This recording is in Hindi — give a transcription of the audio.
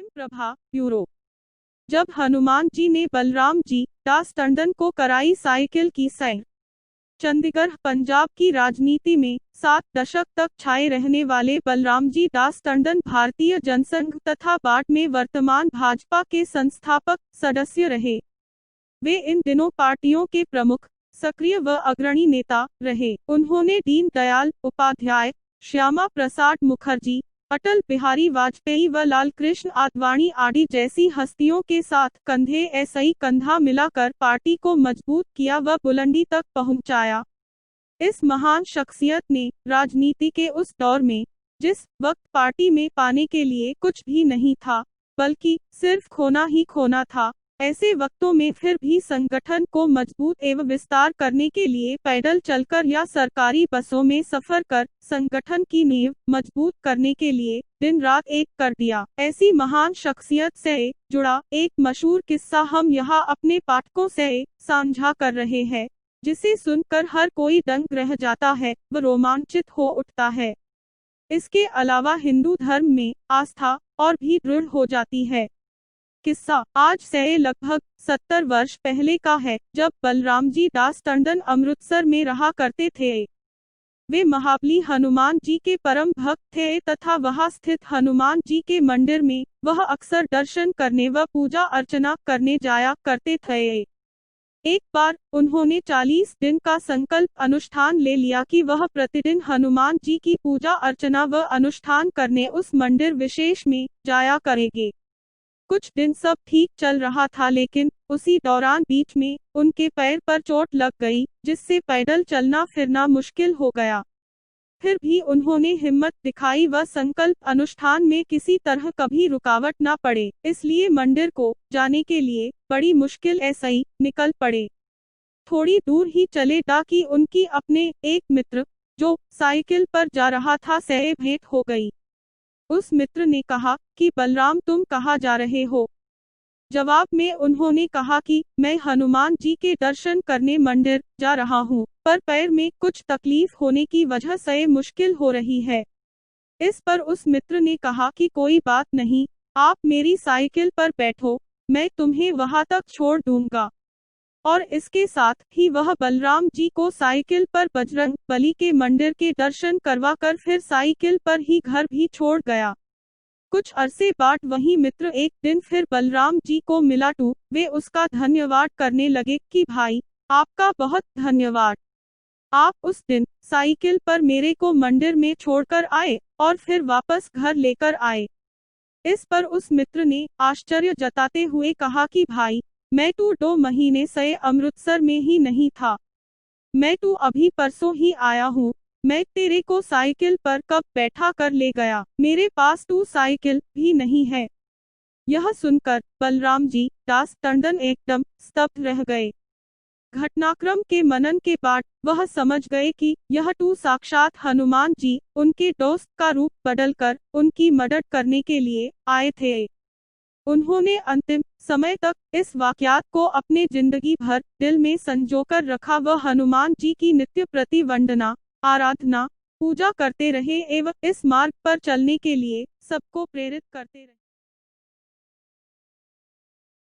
Him Prabha bureau. जब हनुमान जी ने बलराम जी दास टंडन को कराई साइकिल की सैर। चंडीगढ़ पंजाब की राजनीति में 7 दशक तक छाए रहने वाले बलराम जी दास टंडन भारतीय जनसंघ तथा बाद में वर्तमान भाजपा के संस्थापक सदस्य रहे। वे इन दिनों पार्टियों के प्रमुख, सक्रिय व अग्रणी नेता रहे। उन्होंने दीन दयाल उपाध्याय, श्यामा प्रसाद मुखर्जी, अटल बिहारी वाजपेयी व लाल कृष्ण आडवाणी आदि जैसी हस्तियों के साथ कंधे ऐसा ही कंधा मिलाकर पार्टी को मजबूत किया व बुलंदी तक पहुंचाया। इस महान शख्सियत ने राजनीति के उस दौर में, जिस वक्त पार्टी में पाने के लिए कुछ भी नहीं था, बल्कि सिर्फ खोना ही खोना था, ऐसे वक्तों में फिर भी संगठन को मजबूत एवं विस्तार करने के लिए पैदल चलकर या सरकारी बसों में सफर कर संगठन की नींव मजबूत करने के लिए दिन रात एक कर दिया। ऐसी महान शख्सियत से जुड़ा एक मशहूर किस्सा हम यहाँ अपने पाठकों से साझा कर रहे हैं, जिसे सुनकर हर कोई दंग रह जाता है व रोमांचित हो उठता है। इसके अलावा हिंदू धर्म में आस्था और भी दृढ़ हो जाती है। किस्सा आज से लगभग 70 वर्ष पहले का है, जब बलराम जी दास टंडन अमृतसर में रहा करते थे। वे महाबली हनुमान जी के परम भक्त थे तथा वहां स्थित हनुमान जी के मंदिर में वह अक्सर दर्शन करने व पूजा अर्चना करने जाया करते थे। एक बार उन्होंने 40 दिन का संकल्प अनुष्ठान ले लिया कि वह प्रतिदिन हनुमान जी की पूजा अर्चना व अनुष्ठान करने उस मंदिर विशेष में जाया करेंगे। कुछ दिन सब ठीक चल रहा था, लेकिन उसी दौरान बीच में उनके पैर पर चोट लग गई, जिससे पैदल चलना फिरना मुश्किल हो गया। फिर भी उन्होंने हिम्मत दिखाई व संकल्प अनुष्ठान में किसी तरह कभी रुकावट न पड़े, इसलिए मंदिर को जाने के लिए बड़ी मुश्किल ऐसे ही निकल पड़े। थोड़ी दूर ही चले कि उनकी अपने एक मित्र, जो साइकिल पर जा रहा था, से भेंट हो गई। उस मित्र ने कहा कि बलराम, तुम कहाँ जा रहे हो? जवाब में उन्होंने कहा कि मैं हनुमान जी के दर्शन करने मंदिर जा रहा हूँ, पर पैर में कुछ तकलीफ होने की वजह से मुश्किल हो रही है। इस पर उस मित्र ने कहा कि कोई बात नहीं, आप मेरी साइकिल पर बैठो, मैं तुम्हें वहां तक छोड़ दूंगा। और इसके साथ ही वह बलराम जी को साइकिल पर बजरंग बली के मंदिर के दर्शन करवाकर फिर साइकिल पर ही घर भी छोड़ गया। कुछ अरसे बाद वही मित्र एक दिन फिर बलराम जी को मिला तो वे उसका धन्यवाद करने लगे कि भाई, आपका बहुत धन्यवाद, आप उस दिन साइकिल पर मेरे को मंदिर में छोड़कर आए और फिर वापस घर लेकर आए। इस पर उस मित्र ने आश्चर्य जताते हुए कहा कि भाई, मैं तो 2 महीने से अमृतसर में ही नहीं था, मैं तो अभी परसों ही आया हूँ, मैं तेरे को साइकिल पर कब बैठा कर ले गया, मेरे पास तो साइकिल भी नहीं है। यह सुनकर बलराम जी दास टंडन एकदम स्तब्ध रह गए। घटनाक्रम के मनन के बाद वह समझ गए कि यह तो साक्षात हनुमान जी उनके दोस्त का रूप बदलकर उनकी मदद करने के लिए आए थे। उन्होंने अंतिम समय तक इस वाकयात को अपने जिंदगी भर दिल में संजोकर रखा व हनुमान जी की नित्य प्रति वंदना, आराधना, पूजा करते रहे एवं इस मार्ग पर चलने के लिए सबको प्रेरित करते रहे।